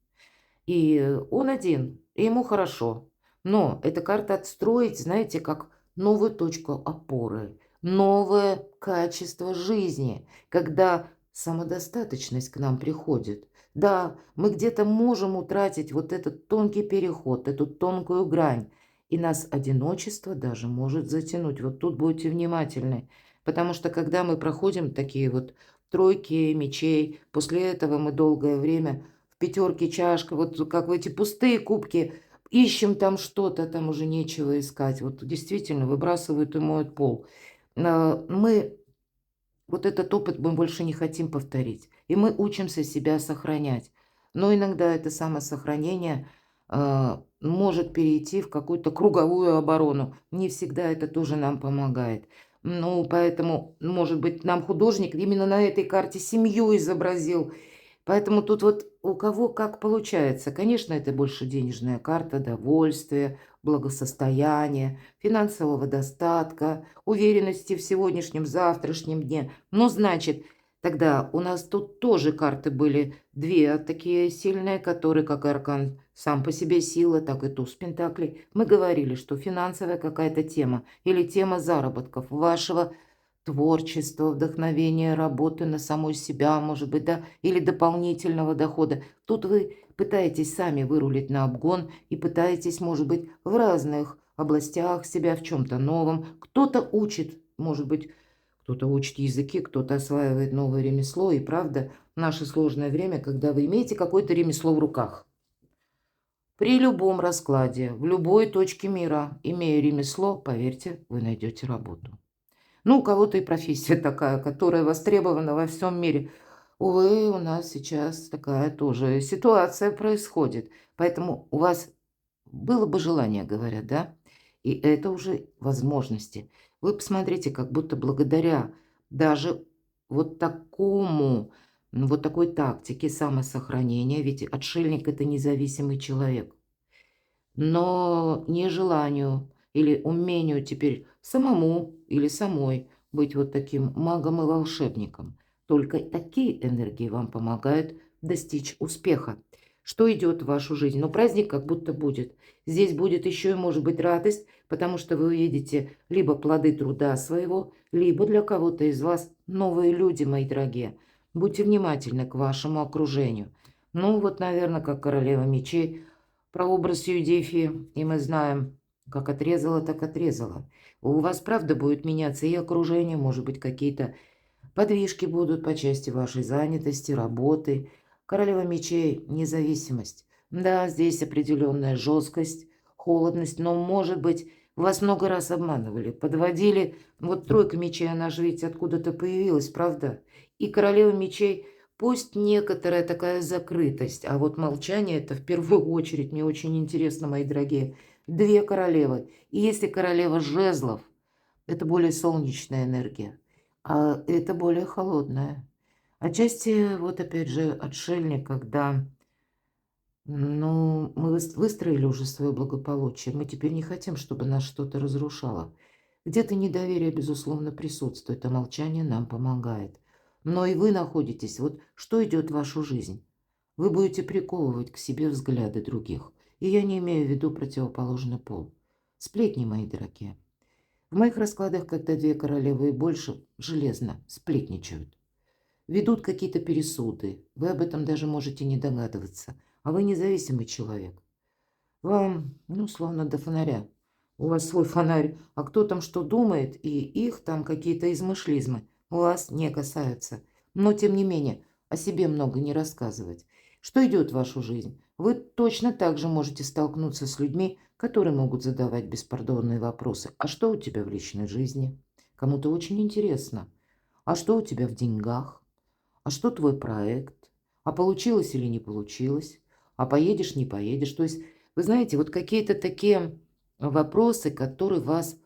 И он один, и ему хорошо. Но эта карта отстроить, знаете, как новую точку опоры, новое качество жизни, когда самодостаточность к нам приходит. Да, мы где-то можем утратить вот этот тонкий переход, эту тонкую грань, и нас одиночество даже может затянуть. Вот тут будьте внимательны, потому что когда мы проходим такие вот тройки мечей, после этого мы долгое время в пятерке чашка, вот как в эти пустые кубки, ищем там что-то, там уже нечего искать. Вот действительно выбрасывают и моют пол. Мы вот этот опыт мы больше не хотим повторить, и мы учимся себя сохранять. Но иногда это самосохранение может перейти в какую-то круговую оборону. Не всегда это тоже нам помогает. Ну, поэтому, может быть, нам художник именно на этой карте семью изобразил. Поэтому тут вот у кого как получается. Конечно, это больше денежная карта, довольствия, благосостояния, финансового достатка, уверенности в сегодняшнем, завтрашнем дне. Ну, значит, тогда у нас тут тоже карты были две такие сильные, которые, как аркан сам по себе сила, так и туз пентаклей. Мы говорили, что финансовая какая-то тема или тема заработков вашего творчества, вдохновения, работы на самой себя, может быть, да, или дополнительного дохода. Тут вы пытаетесь сами вырулить на обгон и пытаетесь, может быть, в разных областях себя в чем-то новом. Кто-то учит, может быть, кто-то учит языки, кто-то осваивает новое ремесло. И правда, в наше сложное время, когда вы имеете какое-то ремесло в руках, при любом раскладе, в любой точке мира, имея ремесло, поверьте, вы найдете работу. Ну, у кого-то и профессия такая, которая востребована во всем мире. Увы, у нас сейчас такая тоже ситуация происходит. Поэтому у вас было бы желание, говорят, да? И это уже возможности. Вы посмотрите, как будто благодаря даже вот такому, вот такой тактике самосохранения, ведь отшельник – это независимый человек, но нежеланию или умению теперь самому или самой быть вот таким магом и волшебником. Только такие энергии вам помогают достичь успеха. Что идет в вашу жизнь? Ну, праздник как будто будет. Здесь будет еще и, может быть, радость, потому что вы увидите либо плоды труда своего, либо для кого-то из вас новые люди, мои дорогие. Будьте внимательны к вашему окружению. Ну, вот, наверное, как королева мечей, прообраз Юдифи, и мы знаем, как отрезала, так отрезала. У вас, правда, будет меняться и окружение, может быть, какие-то подвижки будут по части вашей занятости, работы. Королева мечей – независимость. Да, здесь определенная жесткость, холодность, но, может быть, вас много раз обманывали, подводили. Вот тройка мечей, она же ведь откуда-то появилась, правда? И королева мечей, пусть некоторая такая закрытость, а вот молчание – это в первую очередь, мне очень интересно, мои дорогие, две королевы. И если королева жезлов, это более солнечная энергия, а это более холодная. Отчасти, вот опять же, отшельник, когда Ну, мы выстроили уже свое благополучие. Мы теперь не хотим, чтобы нас что-то разрушало. Где-то недоверие, безусловно, присутствует, а молчание нам помогает. Но и вы находитесь, вот что идет в вашу жизнь? Вы будете приковывать к себе взгляды других. И я не имею в виду противоположный пол. Сплетни, мои дорогие. В моих раскладах, когда две королевы и больше, железно сплетничают. Ведут какие-то пересуды. Вы об этом даже можете не догадываться. А вы независимый человек. Вам, ну, словно до фонаря. У вас свой фонарь, а кто там что думает, и их там какие-то измышлизмы вас не касаются. Но, тем не менее, о себе много не рассказывать. Что идет в вашу жизнь? Вы точно так же можете столкнуться с людьми, которые могут задавать беспардонные вопросы. А что у тебя в личной жизни? Кому-то очень интересно. А что у тебя в деньгах? А что твой проект? А получилось или не получилось? А поедешь, не поедешь? То есть, вы знаете, вот какие-то такие вопросы, которые вас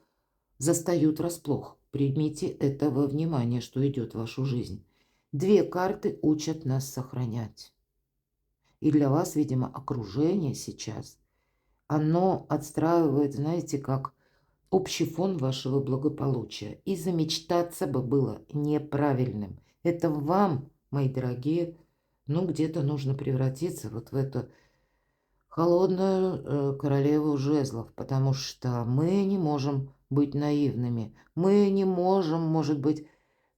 застают врасплох. Примите это во внимание, что идет в вашу жизнь. Две карты учат нас сохранять. И для вас, видимо, окружение сейчас, оно отстраивает, знаете, как общий фон вашего благополучия. И замечтаться бы было неправильным. Это вам, мои дорогие, ну, где-то нужно превратиться вот в эту холодную королеву жезлов, потому что мы не можем быть наивными. Мы не можем, может быть,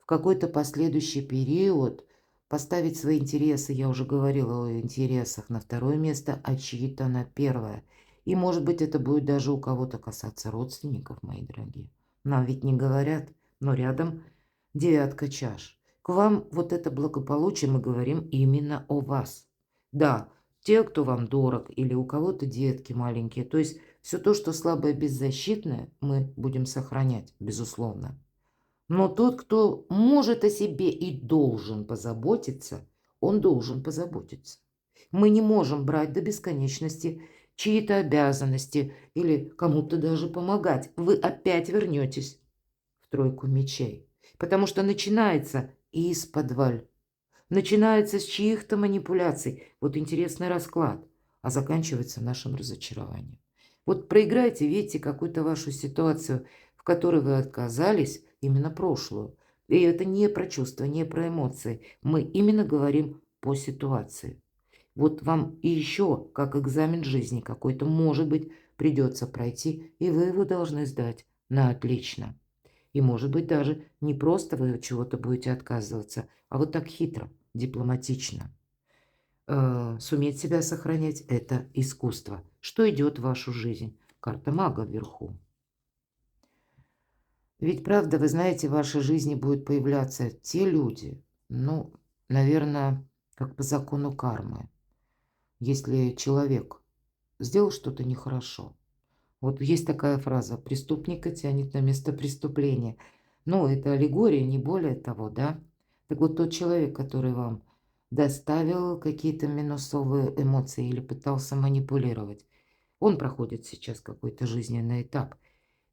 в какой-то последующий период поставить свои интересы, я уже говорила о интересах, на второе место, а чьи-то на первое. И, может быть, это будет даже у кого-то касаться родственников, мои дорогие. Нам ведь не говорят, но рядом девятка чаш. К вам вот это благополучие, мы говорим именно о вас. Да, те, кто вам дорог, или у кого-то детки маленькие. То есть все то, что слабое, беззащитное, мы будем сохранять, безусловно. Но тот, кто может о себе и должен позаботиться, он должен позаботиться. Мы не можем брать до бесконечности чьи-то обязанности или кому-то даже помогать. Вы опять вернетесь в тройку мечей, потому что начинается исподволь. Начинается с чьих-то манипуляций. Вот интересный расклад. А заканчивается нашим разочарованием. Вот проиграйте, видите, какую-то вашу ситуацию, в которой вы отказались, именно прошлую. И это не про чувства, не про эмоции. Мы именно говорим по ситуации. Вот вам и еще, как экзамен жизни какой-то, может быть, придется пройти, и вы его должны сдать на отлично. И, может быть, даже не просто вы от чего-то будете отказываться, а вот так хитро, дипломатично. Суметь себя сохранять – это искусство. Что идет в вашу жизнь? Карта мага вверху. Ведь, правда, вы знаете, в вашей жизни будут появляться те люди, ну, наверное, как по закону кармы. Если человек сделал что-то нехорошо, вот есть такая фраза: "Преступника тянет на место преступления". Ну, это аллегория, не более того, да? Так вот, тот человек, который вам доставил какие-то минусовые эмоции или пытался манипулировать, он проходит сейчас какой-то жизненный этап.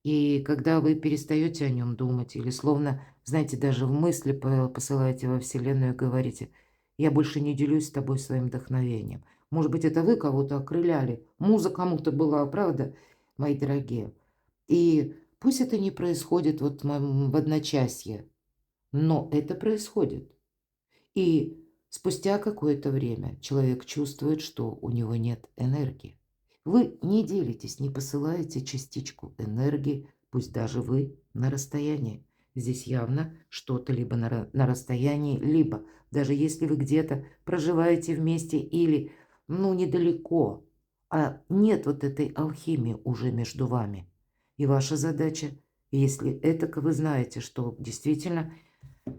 И когда вы перестаете о нем думать или словно, знаете, даже в мысли посылаете во Вселенную и говорите: "Я больше не делюсь с тобой своим вдохновением". Может быть, это вы кого-то окрыляли, муза кому-то была, правда, мои дорогие? И пусть это не происходит вот в одночасье, но это происходит. И спустя какое-то время человек чувствует, что у него нет энергии. Вы не делитесь, не посылаете частичку энергии, пусть даже вы на расстоянии. Здесь явно что-то либо на расстоянии, либо даже если вы где-то проживаете вместе или, ну, недалеко, а нет вот этой алхимии уже между вами. И ваша задача, если это вы знаете, что действительно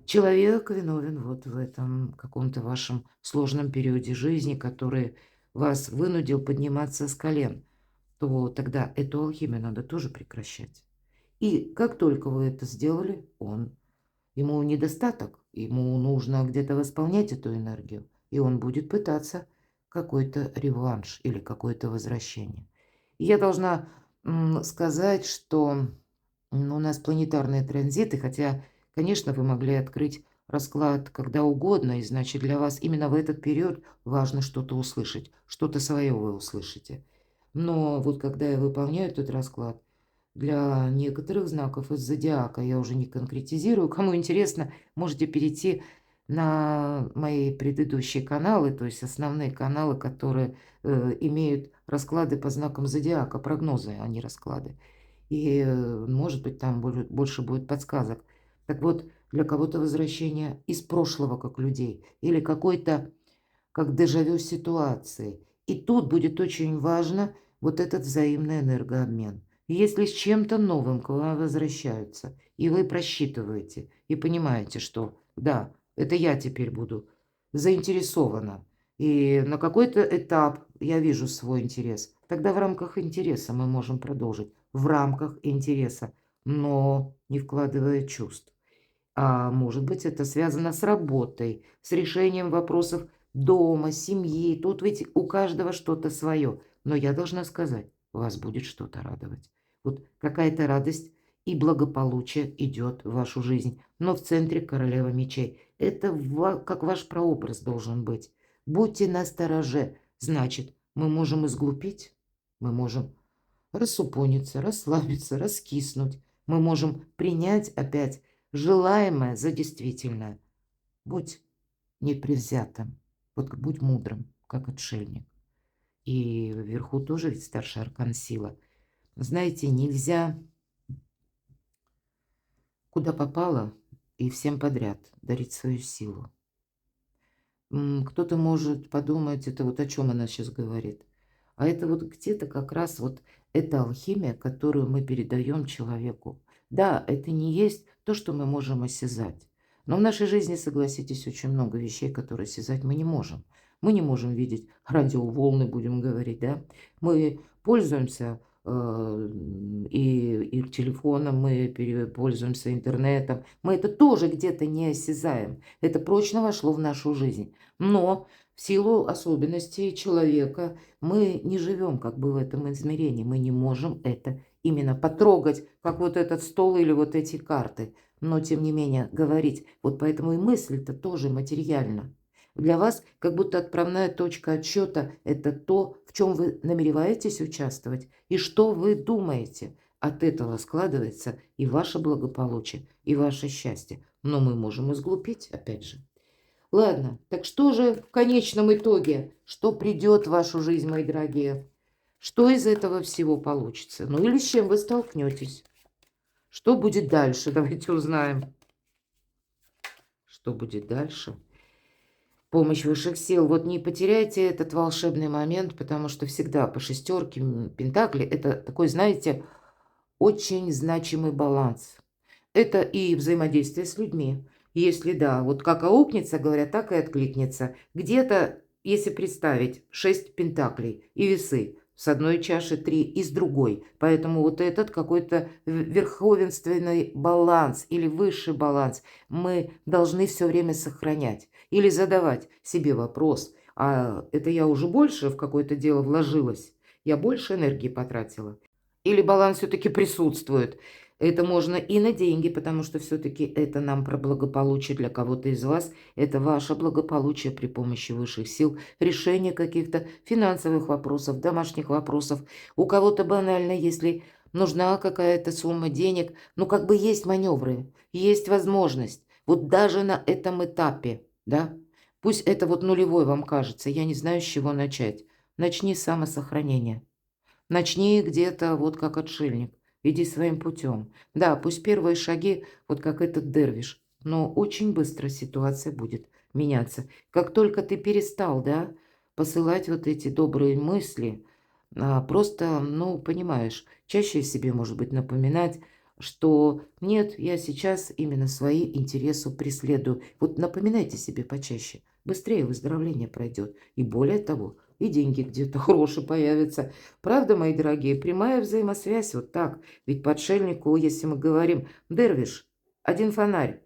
человек виновен вот в этом каком-то вашем сложном периоде жизни, который вас вынудил подниматься с колен, то тогда эту алхимию надо тоже прекращать. И как только вы это сделали, ему недостаток, ему нужно где-то восполнять эту энергию, и он будет пытаться какой-то реванш или какое-то возвращение. И я должна сказать, что у нас планетарные транзиты, хотя, конечно, вы могли открыть расклад когда угодно, и значит для вас именно в этот период важно что-то услышать, что-то свое вы услышите. Но вот когда я выполняю этот расклад, для некоторых знаков из зодиака, я уже не конкретизирую, кому интересно, можете перейти на мои предыдущие каналы, то есть основные каналы, которые имеют расклады по знакам зодиака, прогнозы, а не расклады. И, может быть, там больше будет подсказок. Так вот, для кого-то возвращение из прошлого как людей или какой-то как дежавю ситуации. И тут будет очень важно вот этот взаимный энергообмен. Если с чем-то новым к вам возвращаются, и вы просчитываете, и понимаете, что да, это я теперь буду заинтересована, и на какой-то этап я вижу свой интерес, тогда в рамках интереса мы можем продолжить. В рамках интереса, но не вкладывая чувств. А может быть, это связано с работой, с решением вопросов дома, семьи. Тут ведь у каждого что-то свое. Но я должна сказать, вас будет что-то радовать. Вот какая-то радость и благополучие идет в вашу жизнь. Но в центре королева мечей. Это как ваш прообраз должен быть. Будьте настороже. Значит, мы можем изглупить, мы можем рассупониться, расслабиться, раскиснуть. Мы можем принять опять желаемое за действительное. Будь непредвзятым, вот будь мудрым, как отшельник. И вверху тоже ведь старший аркан сила. Знаете, нельзя куда попало и всем подряд дарить свою силу. Кто-то может подумать, это вот о чем она сейчас говорит. А это вот где-то как раз вот эта алхимия, которую мы передаем человеку. Да, это не есть то, что мы можем осязать. Но в нашей жизни, согласитесь, очень много вещей, которые осязать мы не можем. Мы не можем видеть радиоволны, будем говорить, да. Мы пользуемся и телефоном, мы пользуемся интернетом. Мы это тоже где-то не осязаем. Это прочно вошло в нашу жизнь. Но в силу особенностей человека мы не живем как бы в этом измерении. Мы не можем это именно потрогать, как вот этот стол или вот эти карты. Но, тем не менее, говорить. Вот поэтому и мысль-то тоже материальна. Для вас как будто отправная точка отсчета – это то, в чем вы намереваетесь участвовать и что вы думаете. От этого складывается и ваше благополучие, и ваше счастье. Но мы можем изглупить, опять же. Ладно, так что же в конечном итоге? Что придет в вашу жизнь, мои дорогие? Что из этого всего получится? Ну или с чем вы столкнетесь? Что будет дальше? Давайте узнаем. Что будет дальше? Помощь высших сил. Вот не потеряйте этот волшебный момент, потому что всегда по шестерке пентаклей это такой, знаете, очень значимый баланс. Это и взаимодействие с людьми. Если да, вот как аукнется, говорят, так и откликнется. Где-то, если представить, 6 пентаклей и весы. С одной чаши 3 и с другой. Поэтому вот этот какой-то верховенственный баланс или высший баланс мы должны все время сохранять. Или задавать себе вопрос, а это я уже больше в какое-то дело вложилась? Я больше энергии потратила? Или баланс все-таки присутствует? Это можно и на деньги, потому что все-таки это нам про благополучие для кого-то из вас. Это ваше благополучие при помощи высших сил, решение каких-то финансовых вопросов, домашних вопросов. У кого-то банально, если нужна какая-то сумма денег, ну как бы есть маневры, есть возможность. Вот даже на этом этапе, да, пусть это вот нулевой вам кажется, я не знаю, с чего начать. Начни с самосохранения. Начни где-то вот как отшельник. Иди своим путем. Да, пусть первые шаги, вот как этот дервиш, но очень быстро ситуация будет меняться. Как только ты перестал, да, посылать вот эти добрые мысли, просто, ну, понимаешь, чаще себе, может быть, напоминать, что нет, я сейчас именно свои интересы преследую. Вот напоминайте себе почаще. Быстрее выздоровление пройдет. И более того, и деньги где-то хорошие появятся. Правда, мои дорогие, прямая взаимосвязь вот так. Ведь по отшельнику, если мы говорим, дервиш, один фонарь,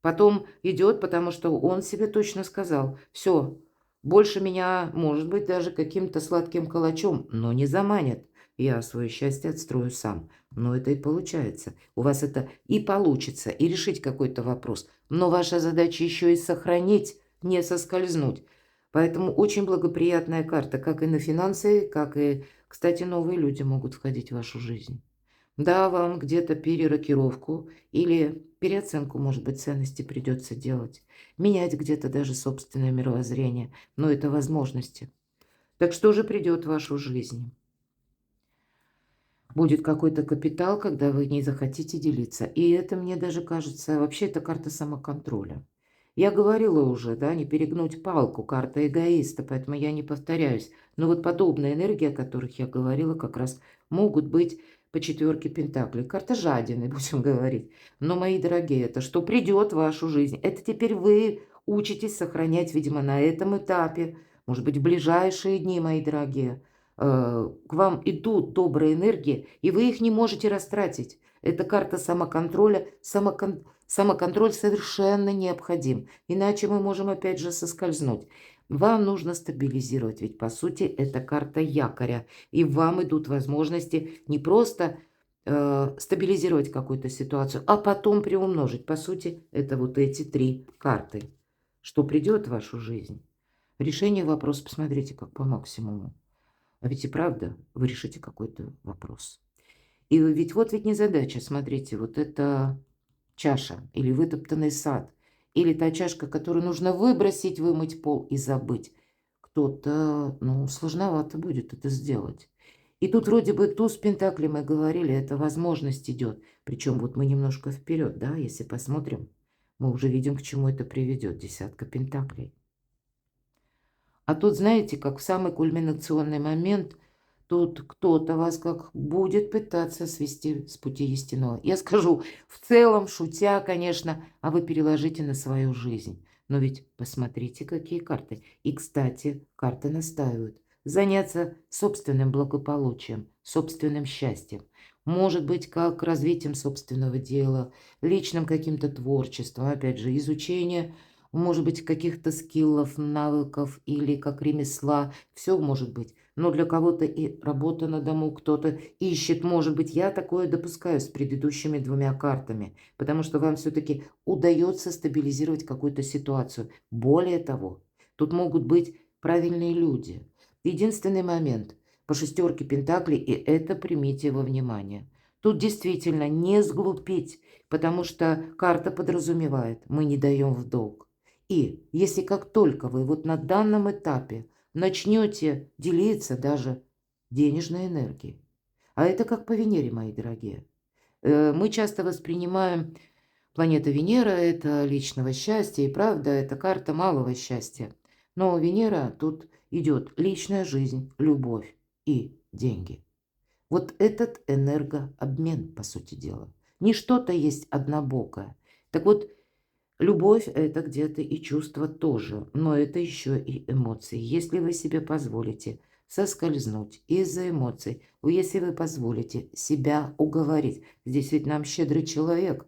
потом идет, потому что он себе точно сказал, все, больше меня, может быть, даже каким-то сладким калачом, но не заманят. я свое счастье отстрою сам. Но это и получается. У вас это и получится, и решить какой-то вопрос. Но ваша задача еще и сохранить, не соскользнуть. Поэтому очень благоприятная карта, как и на финансы, как и, кстати, новые люди могут входить в вашу жизнь. Да, вам где-то перерокировку или переоценку, может быть, ценностей придется делать. Менять где-то даже собственное мировоззрение. Но это возможности. Так что же придет в вашу жизнь? Будет какой-то капитал, когда вы не захотите делиться. И это, мне даже кажется, вообще это карта самоконтроля. Я говорила уже, да, не перегнуть палку, карта эгоиста, поэтому я не повторяюсь. Но вот подобная энергия, о которых я говорила, как раз могут быть по четверке пентаклей. Карта жадины, будем говорить. Но, мои дорогие, это что придет в вашу жизнь? Это теперь вы учитесь сохранять, видимо, на этом этапе. Может быть, в ближайшие дни, мои дорогие, к вам идут добрые энергии, и вы их не можете растратить. Это карта самоконтроля. Самоконтроль совершенно необходим, иначе мы можем опять же соскользнуть. Вам нужно стабилизировать, ведь по сути это карта якоря, и вам идут возможности не просто стабилизировать какую-то ситуацию, а потом приумножить. По сути, это вот эти три карты. Что придет в вашу жизнь? Решение вопроса, посмотрите, как по максимуму. А ведь и правда, вы решите какой-то вопрос. И ведь вот ведь не задача, смотрите, вот это чаша или вытоптанный сад, или та чашка, которую нужно выбросить, вымыть пол и забыть. Кто-то, ну, сложновато будет это сделать. И тут вроде бы туз пентаклей мы говорили, это возможность идет. Причем вот мы немножко вперед, да, если посмотрим, мы уже видим, к чему это приведет. Десятка пентаклей. А тут, знаете, как в самый кульминационный момент, тут кто-то вас как будет пытаться свести с пути истинного. Я скажу, в целом, шутя, конечно, а вы переложите на свою жизнь. Но ведь посмотрите, какие карты. И, кстати, карты настаивают. Заняться собственным благополучием, собственным счастьем. Может быть, как развитием собственного дела, личным каким-то творчеством, опять же, изучение, может быть, каких-то скиллов, навыков или как ремесла. Все может быть. Но для кого-то и работа на дому, кто-то ищет. Может быть, я такое допускаю с предыдущими двумя картами, потому что вам все-таки удается стабилизировать какую-то ситуацию. Более того, тут могут быть правильные люди. Единственный момент по шестерке пентаклей, и это примите во внимание. Тут действительно не сглупить, потому что карта подразумевает, мы не даем в долг. И если как только вы вот на данном этапе начнете делиться даже денежной энергией, а это как по Венере, мои дорогие, мы часто воспринимаем планета Венера – это личного счастья, и правда, это карта малого счастья. Но Венера тут идет личная жизнь, любовь и деньги. Вот этот энергообмен, по сути дела. Не что-то есть однобокое. Так вот, любовь – это где-то и чувство тоже, но это еще и эмоции. Если вы себе позволите соскользнуть из-за эмоций, если вы позволите себя уговорить, здесь ведь нам щедрый человек.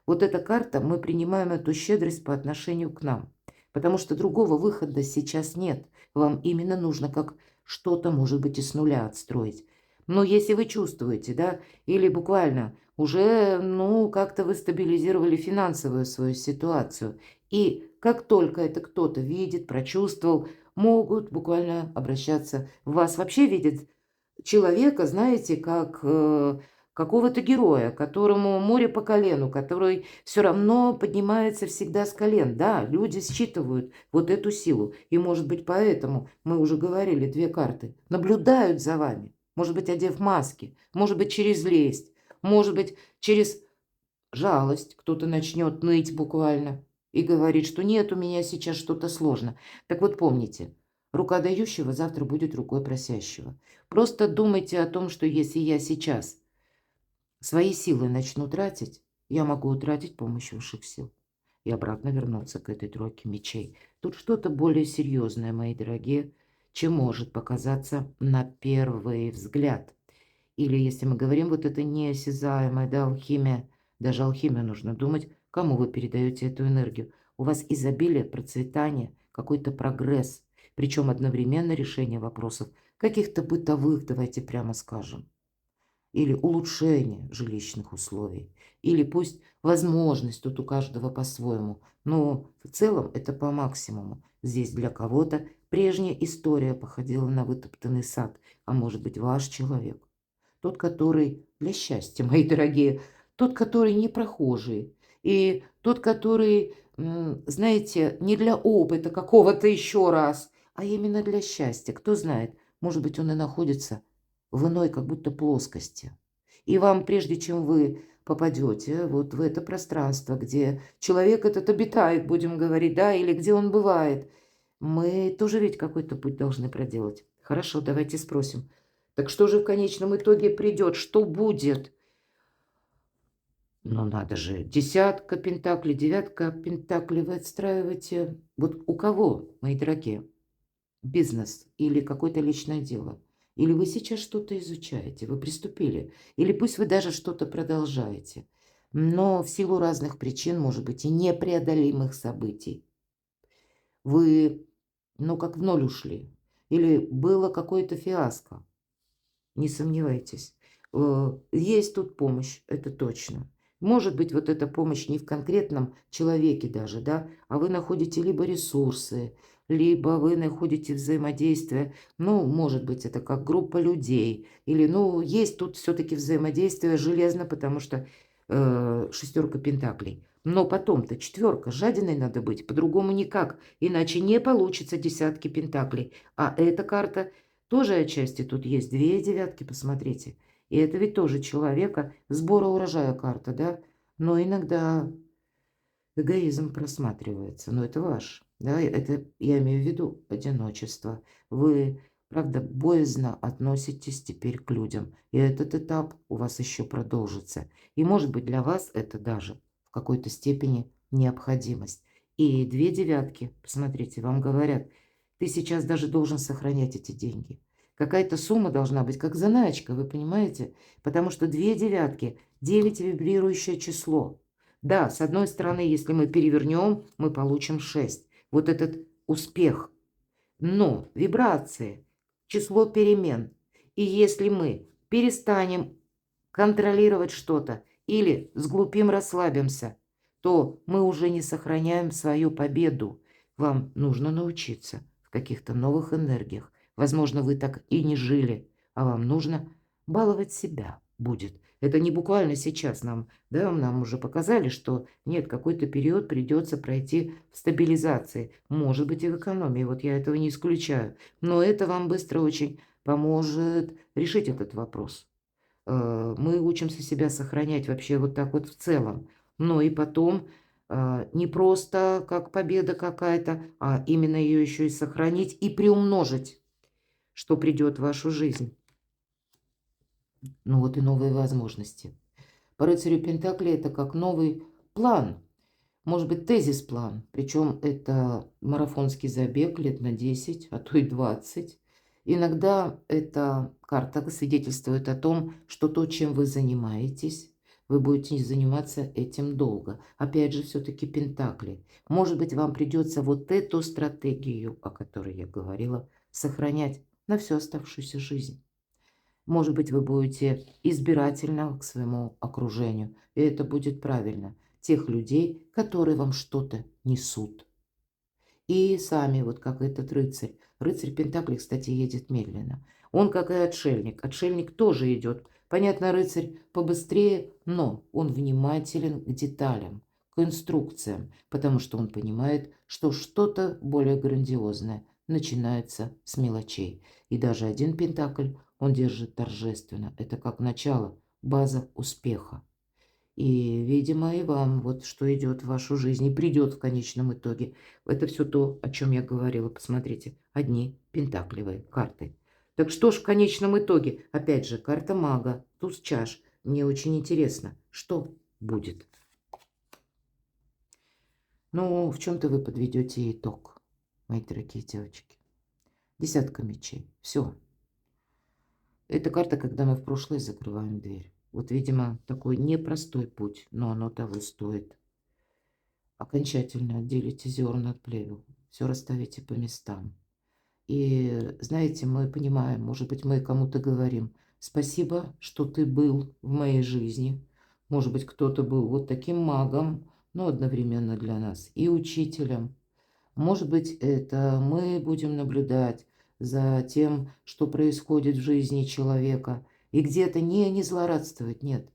Вот эта карта, мы принимаем эту щедрость по отношению к нам, потому что другого выхода сейчас нет. Вам именно нужно как что-то, может быть, и с нуля отстроить. Но если вы чувствуете, да, или буквально уже, ну, как-то вы стабилизировали финансовую свою ситуацию. И как только это кто-то видит, прочувствовал, могут буквально обращаться. Вас вообще видят человека, знаете, как какого-то героя, которому море по колену, который все равно поднимается всегда с колен. Да, люди считывают вот эту силу. И, может быть, поэтому, мы уже говорили, две карты, наблюдают за вами. Может быть, одев маски, может быть, через лесть, может быть, через жалость кто-то начнет ныть буквально и говорит, что нет, у меня сейчас что-то сложно. Так вот помните, рука дающего завтра будет рукой просящего. Просто думайте о том, что если я сейчас свои силы начну тратить, я могу утратить помощь высших сил и обратно вернуться к этой тройке мечей. Тут что-то более серьезное, мои дорогие, чем может показаться на первый взгляд. Или если мы говорим, вот это неосязаемая, да, алхимия, даже алхимию нужно думать, кому вы передаете эту энергию. У вас изобилие, процветание, какой-то прогресс, причем одновременно решение вопросов, каких-то бытовых, давайте прямо скажем. или улучшение жилищных условий, или пусть возможность, тут у каждого по-своему, но в целом это по максимуму. Здесь для кого-то прежняя история походила на вытоптанный сад, а может быть ваш человек. Тот, который для счастья, мои дорогие, тот, который не прохожий, и тот, который, знаете, не для опыта какого-то еще раз, а именно для счастья. Кто знает, может быть, он и находится в иной как будто плоскости. И вам, прежде чем вы попадете вот в это пространство, где человек этот обитает, будем говорить, да, или где он бывает, мы тоже ведь какой-то путь должны проделать. Хорошо, давайте спросим. Так что же в конечном итоге придет? Что будет? Ну, надо же. Десятка пентаклей, девятка пентаклей вы отстраиваете. Вот у кого, мои дорогие? Бизнес или какое-то личное дело? Или вы сейчас что-то изучаете, вы приступили? Или пусть вы даже что-то продолжаете? Но в силу разных причин, может быть, и непреодолимых событий, вы, ну, как в ноль ушли. Или было какое-то фиаско. Не сомневайтесь. Есть тут помощь, это точно. Может быть, вот эта помощь не в конкретном человеке даже, да, а вы находите либо ресурсы, либо вы находите взаимодействие, ну, может быть, это как группа людей, или, ну, есть тут все-таки взаимодействие железно, потому что шестерка пентаклей. Но потом-то четверка, жадиной надо быть, по-другому никак, иначе не получится десятки пентаклей. А эта карта тоже отчасти тут есть две девятки, посмотрите. И это ведь тоже человека, сбора урожая карта, да? Но иногда эгоизм просматривается. Но это ваш, да? Это я имею в виду одиночество. Вы, правда, боязно относитесь теперь к людям. И этот этап у вас еще продолжится. И может быть для вас это даже в какой-то степени необходимость. И две девятки, посмотрите, вам говорят, ты сейчас даже должен сохранять эти деньги. Какая-то сумма должна быть, как заначка, вы понимаете? Потому что две девятки, 9 вибрирующее число. Да, с одной стороны, если мы перевернем, мы получим 6. Вот этот успех. Но вибрации, число перемен. И если мы перестанем контролировать что-то или сглупим, расслабимся, то мы уже не сохраняем свою победу. Вам нужно научиться в каких-то новых энергиях. Возможно, вы так и не жили, а вам нужно баловать себя будет. Это не буквально сейчас нам, да, нам уже показали, что нет, какой-то период придется пройти в стабилизации. Может быть и в экономии, вот я этого не исключаю. Но это вам быстро очень поможет решить этот вопрос. Мы учимся себя сохранять вообще вот так вот в целом. Но и потом не просто как победа какая-то, а именно ее еще и сохранить и приумножить, что придет в вашу жизнь. Ну вот и новые возможности. По рыцарю Пентаклей это как новый план, может быть тезис-план. Причем это марафонский забег лет на 10, а то и 20. Иногда эта карта свидетельствует о том, что то, чем вы занимаетесь, вы будете заниматься этим долго. Опять же, все-таки Пентакли. Может быть, вам придется вот эту стратегию, о которой я говорила, сохранять на всю оставшуюся жизнь. Может быть, вы будете избирательны к своему окружению, и это будет правильно. Тех людей, которые вам что-то несут. И сами, вот как этот рыцарь. Рыцарь Пентаклей, кстати, едет медленно. Он как и отшельник. Отшельник тоже идет. Понятно, рыцарь побыстрее, но он внимателен к деталям, к инструкциям, потому что он понимает, что что-то более грандиозное начинается с мелочей. И даже один Пентакль он держит торжественно. Это как начало, база успеха. И, видимо, и вам вот что идет в вашу жизнь и придет в конечном итоге. Это все то, о чем я говорила. Посмотрите, одни пентакливые карты. Так что ж в конечном итоге? Опять же, карта мага, туз чаш. Мне очень интересно, что будет. Ну, в чем-то вы подведете итог, мои дорогие девочки. Десятка мечей. Все. Это карта, когда мы в прошлое закрываем дверь. Вот, видимо, такой непростой путь, но оно того стоит. Окончательно отделите зерна от плевел. Все расставите по местам. И, знаете, мы понимаем, может быть, мы кому-то говорим, Спасибо, что ты был в моей жизни. Может быть, кто-то был вот таким магом, но одновременно для нас и учителем. Может быть, это мы будем наблюдать за тем, что происходит в жизни человека, и где-то не злорадствовать, нет.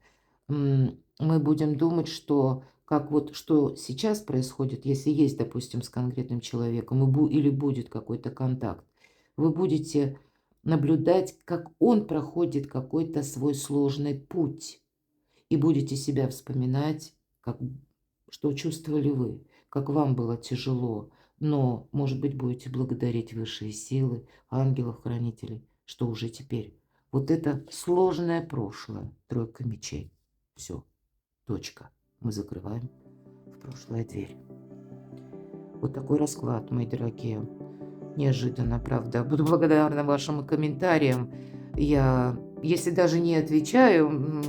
Мы будем думать, что как вот что сейчас происходит, если есть, допустим, с конкретным человеком, или будет какой-то контакт, вы будете наблюдать, как он проходит какой-то свой сложный путь, и будете себя вспоминать, как, что чувствовали вы, как вам было тяжело, но, может быть, будете благодарить высшие силы, ангелов-хранителей, что уже теперь. Вот это сложное прошлое, тройка мечей. Все, точка. Мы закрываем в прошлое дверь. Вот такой расклад, мои дорогие. Неожиданно, правда. Буду благодарна вашим комментариям. Я, если даже не отвечаю,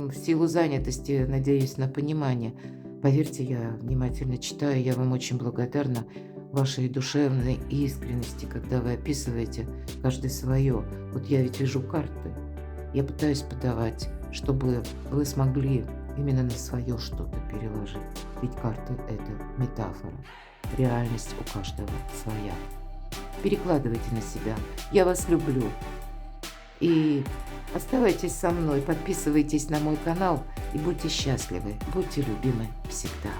в силу занятости, надеюсь на понимание. Поверьте, я внимательно читаю, я вам очень благодарна вашей душевной искренности, когда вы описываете каждый свое. Вот я ведь вижу карты. Я пытаюсь подавать, чтобы вы смогли именно на свое что-то переложить. Ведь карты – это метафора. Реальность у каждого своя. Перекладывайте на себя. Я вас люблю. И оставайтесь со мной, подписывайтесь на мой канал и будьте счастливы, будьте любимы всегда.